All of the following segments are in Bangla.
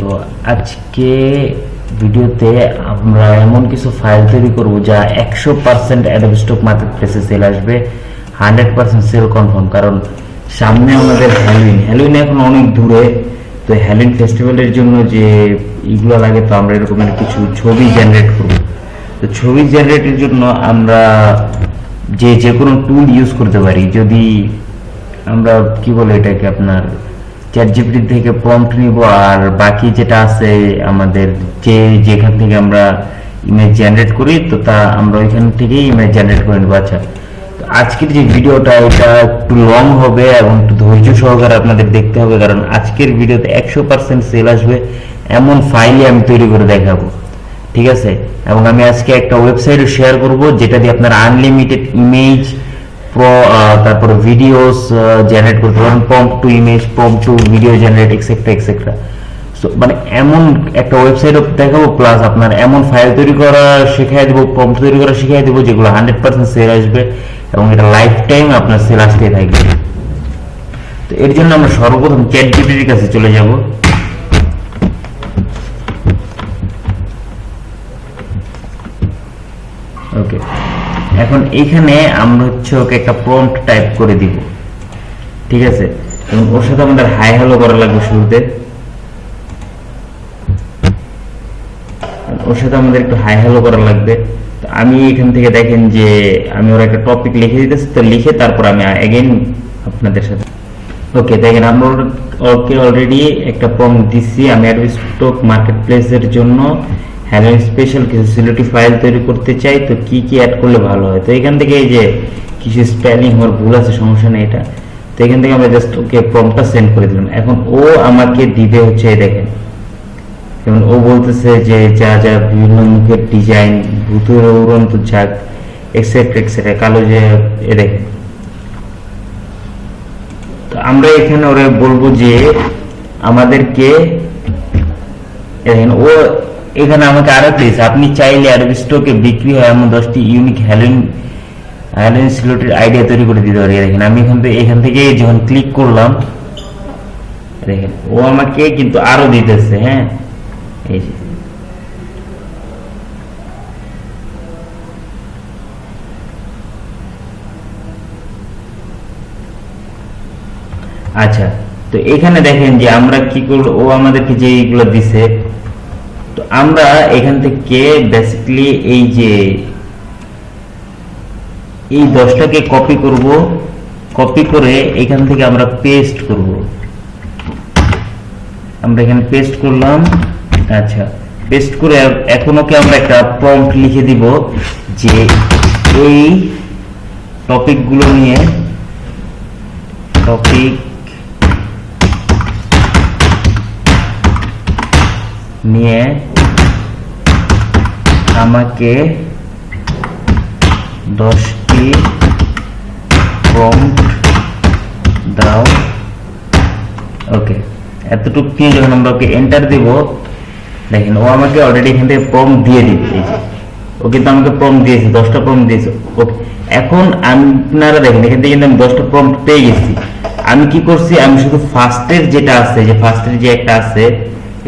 তো আজকে ভিডিওতে আমরা এমন কিছু ফাইল তৈরি করব যা 100% অ্যাডোব স্টক মার্কেটপ্লেসে সেল আসবে, 100% সেল কনফার্ম। কারণ সামনে আমাদের হ্যালোইন এখন অনেক দূরে। তো হ্যালোইন ফেস্টিভ্যালের জন্য যে এগুলো লাগে, তো আমরা এরকমের কিছু ছবি জেনারেট করব। তো ছবি জেনারেটের জন্য আমরা যে কোনো টুল ইউজ করতে পারি। যদি আমরা কি বলে এটাকে, আপনার চ্যাট জিপিটি থেকে প্রম্পট নিব, আর বাকি যেটা আছে আমাদের যেখান থেকে আমরা ইমেজ জেনারেট করি, তো তা আমরা ওইখান থেকেই ইমেজ জেনারেট করে নেবো। আচ্ছা, তো আজকের যে ভিডিওটা এটা একটু লং হবে এবং একটু ধৈর্য সহকারে আপনাদের দেখতে হবে, কারণ আজকের ভিডিওতে 100% সেল আসবে এমন ফাইলই আমি তৈরি করে দেখাবো, ঠিক আছে? এবং আমি আজকে একটা ওয়েবসাইটও শেয়ার করব যেটা দিয়ে আপনারা আনলিমিটেড ইমেজ তারপরে ভিডিওস জেনারেট করতে পারেন, prompt to image, prompt to video generate, etcetera. So মানে এমন একটা ওয়েবসাইটও দেখাবো, প্লাস আপনার এমন ফাইল তৈরি করা শেখাই দেবো, প্রম্পট তৈরি করা শিখিয়ে দেবো যেগুলো 100% সেল আসবে এবং এটা লাইফ টাইম আপনার সেল আসতেই থাকবে। তো এর জন্য আমরা সর্বপ্রথম চ্যাট জিপিটির কাছে চলে যাব। ওকে, এখন এইখানে আমরা হচ্ছে ওকে একটা প্রম্পট টাইপ করে দিব, ঠিক আছে? এবং ওর সাথে আমাদের হাই হ্যালো করা লাগবে শুরুতে। ওর সাথে আমাদের একটু হাই হ্যালো করা লাগবে। তো আমি এখান থেকে দেখেন যে আমি ওর একটা টপিক লিখে দিতেছি, তো লিখে তারপর আমি এগেইন আপনাদের সাথে। ওকে, দেখেন আমরা ওকে অলরেডি একটা প্রম্পট দিচ্ছি। আমি অ্যাডোব স্টক মার্কেটপ্লেসের জন্য হ্যালোইন স্পেশাল কিছু সিলেক্টিভ ফাইল তৈরি করতে চাই, তো কি অ্যাড করলে ভালো হয়। তো এখান থেকে এই যে কিছু স্পেলিং হওয়ার ভুল আছে, সমস্যা নেই এটা। তো এখান থেকে আমরা জাস্ট ওকে প্রম্পটটা সেন্ড করে দিলাম। এখন ও আমাকে দিবে হচ্ছে দেখেন, যেমন ও বলতেছে যে যা বিভিন্ন মুখের ডিজাইন, ভূতের উড়ন্ত ঝাঁক, এক্সেট্রা কালো যে এ দেখেন। তো আমরা এখানে ওরা বলবো যে আমাদেরকে দেখেন, ও এখানে আমাকে আরো প্লিজ আপনি চাইলে অ্যাডোব স্টকে বিক্রি হয় এমন 10টি ইউনিক হ্যালোইন সিলেক্টেড আইডিয়া তৈরি করে দিতে পারি। দেখেন আমি এখান থেকে যখন ক্লিক করলাম, দেখেন ও আমাকে কিন্তু আরো দিতেছে। হ্যাঁ, এই যে আচ্ছা, তো এখানে দেখেন যে আমরা কি করব, ও আমাদেরকে যে এইগুলো দিছে, তো আমরা এখান থেকে বেসিক্যালি এই যে এই 10টাকে কপি করব, কপি করে এখান থেকে আমরা পেস্ট করব। আমরা এখানে পেস্ট করলাম। আচ্ছা, পেস্ট করে এখন ওকে আমরা একটা প্রম্পট লিখে দিব যে এই টপিকগুলো নিয়ে আমাকে 10টি প্রম্পট দাও। ওকে, এতটুকু নিয়ে যখন আমরা ওকে এন্টার দেব, দেখেন ও আমাকে অলরেডি এখান থেকে প্রম্পট দিয়ে দিবে। এই যে ও কিন্তু আমাকে প্রম্পট দিয়েছে, 10টা প্রম্পট দিয়েছে। ওকে, এখন আপনারা দেখেন এখান থেকে কিন্তু আমি 10টা প্রম্পট পেয়ে গেছি। আমি কি করছি, আমি শুধু ফার্স্টের যেটা আছে, যে ফার্স্টের যে একটা আছে,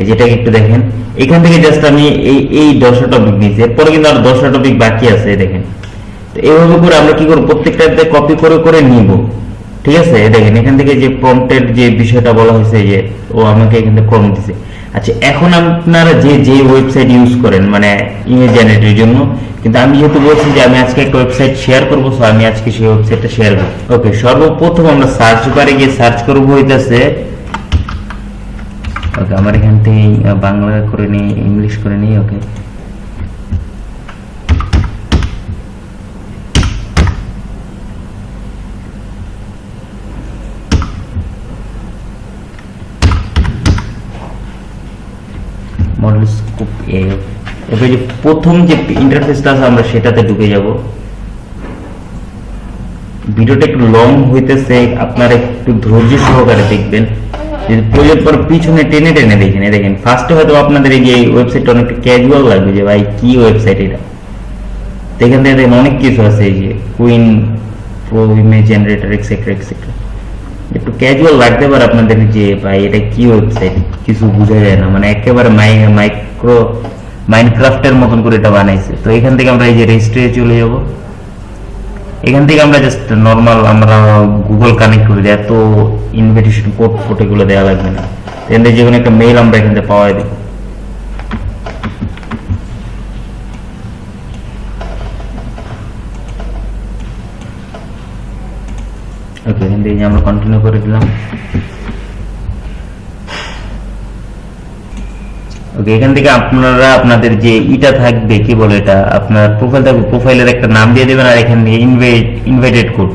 যেটাকে একটু দেখেন, এখান থেকে জাস্ট আমি এই 10টা টপিক নিয়েছি। এরপরে কিন্তু আর 10টা টপিক বাকি আছে, দেখেন। তো এইভাবে করে আমরা কি করবো, প্রত্যেকটাতে কপি করে করে নিব, ঠিক আছে? দেখেন এখান থেকে যে প্রম্পটের যে বিষয়টা বলা হয়েছে, যে ও আমাকে এখান থেকে প্রম্পট দিছে। আচ্ছা, এখন আপনারা যে ওয়েবসাইট ইউজ করেন মানে ইমেজ জেনারেটের জন্য, কিন্তু আমি যেহেতু বলছি যে আমি আজকে একটা ওয়েবসাইট শেয়ার করবো, সো আমি আজকে সেই ওয়েবসাইটটা শেয়ার করবো। ওকে, সর্বপ্রথম আমরা সার্চ বারে গিয়ে সার্চ করবো হইতাছে, ওকে আমার এখান থেকে বাংলা করে নিই, ইংলিশ করে নিই। ওকে, মডেল স্কোপ এবার যে প্রথম যে ইন্টারফেসটা আছে আমরা সেটাতে ঢুকে যাব। ভিডিওটা একটু লং হইতেছে, আপনারা একটু ধৈর্য সহকারে দেখবেন। যদি প্রয়োজন পর পিছনে টেনে টেনে দেখেন ফার্স্টে হয়তো আপনাদের এই যে ওয়েবসাইটটা অনেকটা ক্যাজুয়াল লাগবে, যে ভাই কি ওয়েবসাইট এটা। এখান থেকে দেখেন অনেক কিছু আছে, এই যে queen pro image generator, etcetera. একটু ক্যাজুয়াল লাগতে পারে আপনাদের যে ভাই এটা কি ওয়েবসাইট, কিছু বোঝা যায় না, মানে একেবারে মাইনক্রাফটের মতন করে এটা বানাইছে। তো এখান থেকে আমরা এই যে রেজিস্ট্রি চলে যাব। এখান থেকে আমরা জাস্ট নর্মাল আমরা গুগল কানেক্ট করে দিই, এত ইনভিটেশন কোড ফোটো গুলো দেওয়া লাগবে না। এখান থেকে যে কোনো একটা মেইল আমরা এখান থেকে পাওয়াই দেবো। ওকে, এখান থেকে আমরা কন্টিনিউ করে দিলাম। ওকে, এখান থেকে আপনারা আপনাদের যে ইটা থাকবে, কি বলে এটা, আপনার প্রোফাইল থাকবে, প্রোফাইলের একটা নাম দিয়ে দেবেন, আর এখান থেকে ইনভাইটেড কোড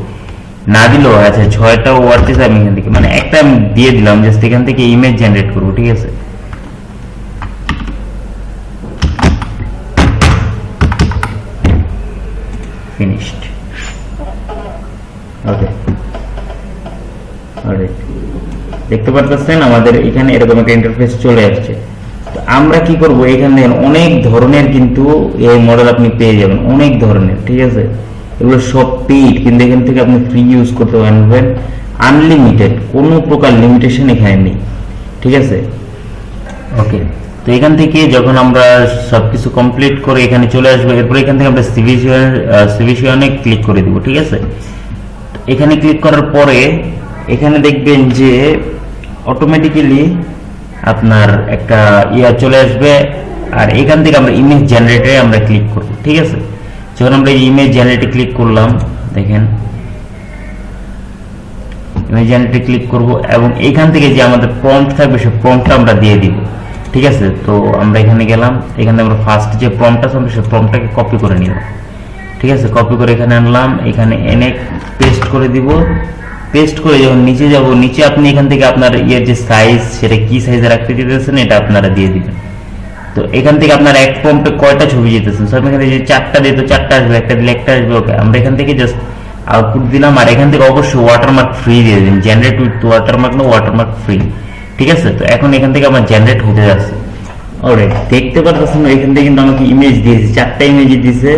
না দিলেও আচ্ছা 6টা ওয়ার্ড দিয়েছে আমি এখান থেকে মানে একটা আমি দিয়ে দিলাম, জাস্ট এখান থেকে ইমেজ জেনারেট করবো, ঠিক আছে। ফিনিশড। ওকে, দেখতে পাচ্ছেন আমাদের এখানে এরকম একটা ইন্টারফেস চলে আসছে। তো আমরা কি করব, এখানে অনেক ধরনের কিন্তু এই মডেল আপনি পেয়ে যাবেন, অনেক ধরনের, ঠিক আছে। এগুলো সব পেইড, কিন্তু এখান থেকে আপনি ফ্রি ইউজ করতে পারবেন, আনলিমিটেড, কোনো প্রকার লিমিটেশন এখানে নেই, ঠিক আছে। ওকে, তো এখান থেকে যখন আমরা সবকিছু কমপ্লিট করে এখানে চলে আসবো, এরপর এখান থেকে আমরা সিভিশনে ক্লিক করে দিব, ঠিক আছে। এখানে ক্লিক করার পরে এখানে দেখবেন যে অটোমেটিক্যালি আপনার একটা চলে আসবে, আর এখান থেকে আমরা ইমেজ জেনারেটরে আমরা ক্লিক করব, ঠিক আছে। যখন আমরা এই ইমেজ জেনারেটে ক্লিক করলাম, দেখেন ইমেজ জেনারেটে ক্লিক করব, এবং এখান থেকে যে আমাদের প্রম্পট থাকবে সেই প্রম্পটটা আমরা দিয়ে দিব, ঠিক আছে। তো আমরা এখানে গেলাম, এখানে আমরা ফার্স্ট যে প্রম্পটটা থাকবে সেই প্রম্পটটাকে কপি করে নিলাম, ঠিক আছে। কপি করে এখানে আনলাম, এখানে এনে পেস্ট করে দিব। পেস্ট করে যখন নিচে যাব, নিচে আপনি এখান থেকে আপনার যে সাইজ, সেটা কি সাইজে রাখতে দিতেছেন এটা আপনারা দিয়ে দিবেন। তো এখান থেকে আপনার এক প্রম্পটে কয়টা ছবি যেতেছেন, সব এখানে যে 4টা দিই তো 4টা আসবে, একটা দিলে একটা আসবে। ওকে, আমরা এখান থেকে জাস্ট আউটপুট দিলাম, আর এখান থেকে অবশ্যই ওয়াটারমার্ক ফ্রি দিয়ে দিন, জেনারেট উইথ ওয়াটারমার্ক না, ওয়াটারমার্ক ফ্রি, ঠিক আছে। তো এখন এখান থেকে আমার জেনারেট হতে যাচ্ছে। অলরাইট, দেখতে পাচ্ছেন এখান থেকে কিন্তু আমাকে ইমেজ দিয়েছে, 4টা ইমেজ দিয়েছে,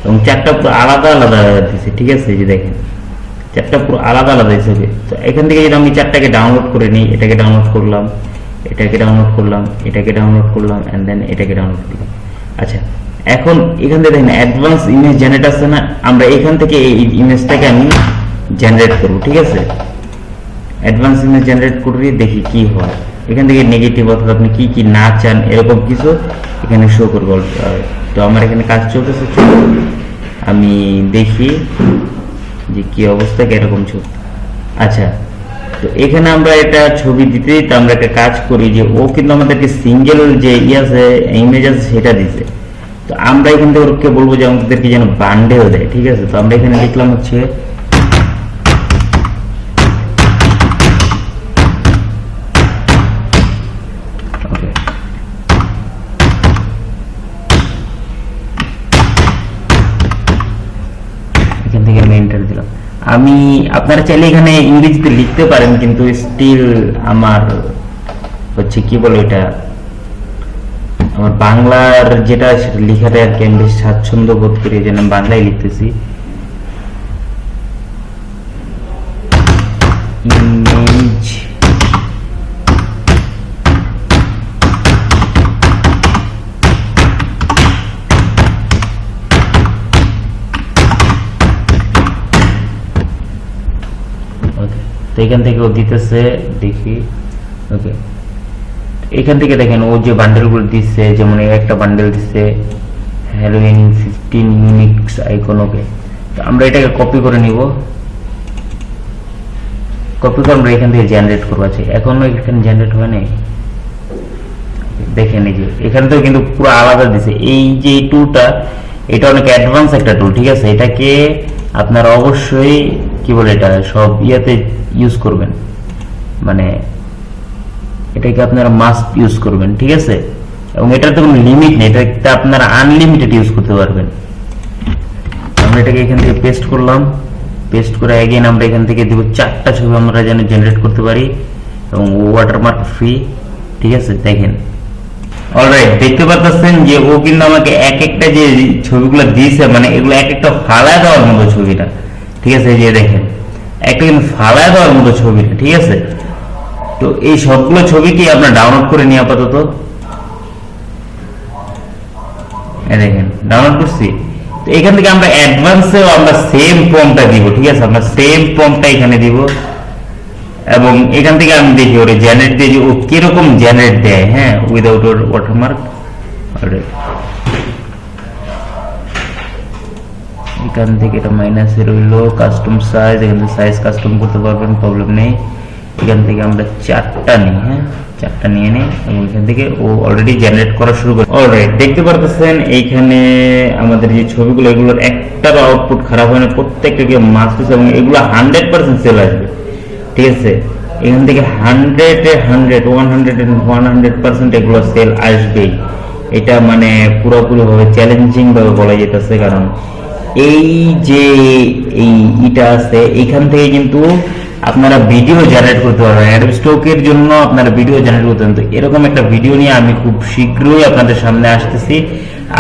এবং 4টা পুরো আলাদা আলাদা দিয়েছে, ঠিক আছে। এই যে দেখেন 4টা পুরো আলাদা আলাদা হিসেবে। তো এখান থেকে যদি আমি 4টাকে ডাউনলোড করে নিই, এটাকে ডাউনলোড করলাম, এটাকে ডাউনলোড করলাম, এটাকে ডাউনলোড করলাম, এন্ড দেন এটাকে ডাউনলোড করলাম। আচ্ছা, এখন এখান থেকে দেখেন অ্যাডভান্স ইমেজ জেনারেট আছে না, আমরা এখান থেকে এই ইমেজটাকে আমি জেনারেট করব, ঠিক আছে। অ্যাডভান্স ইমেজ জেনারেট করে দেখি কি হয়। এখান থেকে নেগেটিভ অথবা আপনি কি কি না চান এরকম কিছু এখানে শো করবো। তো আমার এখানে কাজ চলতেছে, আমি দেখি যে কি অবস্থা, কিরকম ছবি। আচ্ছা, তো এখানে আমরা এটা ছবি দিতেই তো আমরা একটা কাজ করি যে ও কিন্তু আমাদেরকে সিঙ্গেল যে আছে ইমেজ আছে সেটা দিছে। তো আমরা এখান থেকে ওকে বলবো যে আমাদেরকে যেন বান্ডেল দেয়, ঠিক আছে। তো আমরা এখানে লিখলাম হচ্ছে এখান থেকে আমি এন্টার দিলাম। আমি আপনারা চাইলে এখানে ইংরেজিতে লিখতে পারেন, কিন্তু স্টিল আমার হচ্ছে কি বলে এটা, আমার বাংলার যেটা সেটা লেখাটা আর কি আমি বেশ স্বাচ্ছন্দ্য বোধ করি, যেন বাংলায় লিখতেছি। ইমেজ তো এখান থেকে ও দিতেছে, দেখি। ওকে, এখান থেকে দেখেন ও যে বান্ডেলগুলো দিচ্ছে, যেমন একটা বান্ডেল দিচ্ছে হ্যালোইন 15 ইউনিক্স আইকন। ওকে, তো আমরা এটাকে কপি করে নিব, কপি করে আমরা এখান থেকে জেনারেট করবো। আছে এখনো এখানে জেনারেট হয় নাই, দেখেন এই যে এখান থেকে কিন্তু পুরো আলাদা দিছে। এই যে টুলটা, এটা অনেক অ্যাডভান্স একটা টুল, ঠিক আছে। এটাকে আপনারা অবশ্যই কি বলে এটা সব ইয়াতে ইউজ করবেন, মানে এটাকে আপনারা মাস্ট ইউজ করবেন, ঠিক আছে। এবং এটার তো কোনো লিমিট নেই, এটা আপনারা আনলিমিটেড ইউজ করতে পারবেন। আমরা এটাকে এখান থেকে পেস্ট করলাম, পেস্ট করে এগেইন আমরা এখান থেকে দেব 4টা ছবি আমরা যেন জেনারেট করতে পারি, এবং ওয়াটারমার্ক ফ্রি, ঠিক আছে। দেখেন অলরাইট, দেখতে পাচ্ছেন যে ও কিন্তু আমাকে এক একটা যে ছবিগুলো দিয়েছে, মানে এগুলো এক একটা ফালা দেওয়ার মতো ছবিটা, ঠিক আছে। এই যে দেখেন একটা কিন্তু ফালায় দেওয়ার মতো ছবি না, ঠিক আছে? তো এই সবগুলো ছবিকে আমরা ডাউনলোড করে নিই আপাতত। দেখেন ডাউনলোড করছি। তো এখান থেকে আমরা অ্যাডভান্সেও আমরা সেম প্রম্পটটা দিব, ঠিক আছে? আমরা সেম প্রম্পটটা এখানে দিব এবং এখান থেকে আমি দেখি ওরে জেনারেট দিয়ে যে ও কিরকম জেনারেট দেয়, হ্যাঁ, উইদাউট ওর ওয়াটারমার্ক। এখান থেকে এটা মাইনাসে রইলো, কাস্টম সাইজ, এখান থেকে সাইজ কাস্টম করতে পারবেন, প্রবলেম নেই। এখান থেকে আমরা 4টা নিই, হ্যাঁ, 4টা নিয়ে নিই এবং এখান থেকে ও অলরেডি জেনারেট করা শুরু করে। অলরাইট, দেখতে পারতেছেন এইখানে আমাদের যে ছবিগুলো, এগুলোর একটারও আউটপুট খারাপ হয় না, প্রত্যেকটাকে মাস্টার্স এবং এগুলো 100% সেল আসবে, ঠিক আছে? এখান থেকে 100% এগুলো সেল আসবেই। এটা মানে পুরোপুরি ভাবে চ্যালেঞ্জিং ভাবে বলা যেতেছে, কারণ এই যে এইটা আছে এইখান থেকে কিন্তু আপনারা ভিডিও জেনারেট করতে পারবেন। অ্যাডোব স্টকের জন্য আপনারা ভিডিও জেনারেট করতে পারবেন। তো এরকম একটা ভিডিও নিয়ে আমি খুব শীঘ্রই আপনাদের সামনে আসতেছি।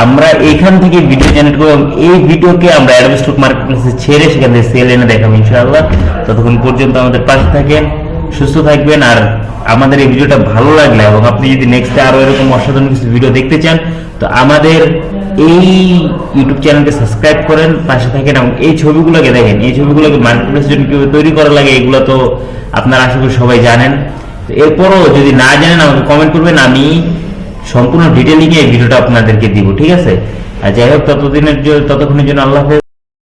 আমরা এইখান থেকে ভিডিও জেনারেট করব, এই ভিডিওকে আমরা অ্যাডোব স্টক মার্কেটপ্লেসে ছেড়ে সেখান থেকে সেল এনে দেখাবো ইনশাআল্লাহ। ততক্ষণ পর্যন্ত আমাদের পাশে থাকেন, সুস্থ থাকবেন। আর আমাদের এই ভিডিওটা ভালো লাগলে এবং আপনি যদি নেক্সটে আরো এরকম অসাধারণ কিছু ভিডিও দেখতে চান, তো আমাদের এই ইউটিউব চ্যানেলকে সাবস্ক্রাইব করেন, পাশে থাকেন এবং এই ছবিগুলোকে দেখেন। এই ছবিগুলোকে মার্কেটপ্লেসের জন্য কিভাবে তৈরি করা লাগে এগুলো তো আপনারা আশা করি সবাই জানেন। এরপরও যদি না জানেন আমাকে কমেন্ট করবেন, আমি সম্পূর্ণ ডিটেইলিং এই ভিডিওটা আপনাদেরকে দিব, ঠিক আছে? আর যাই হোক, ততক্ষণের জন্য আল্লাহ হাফেজ।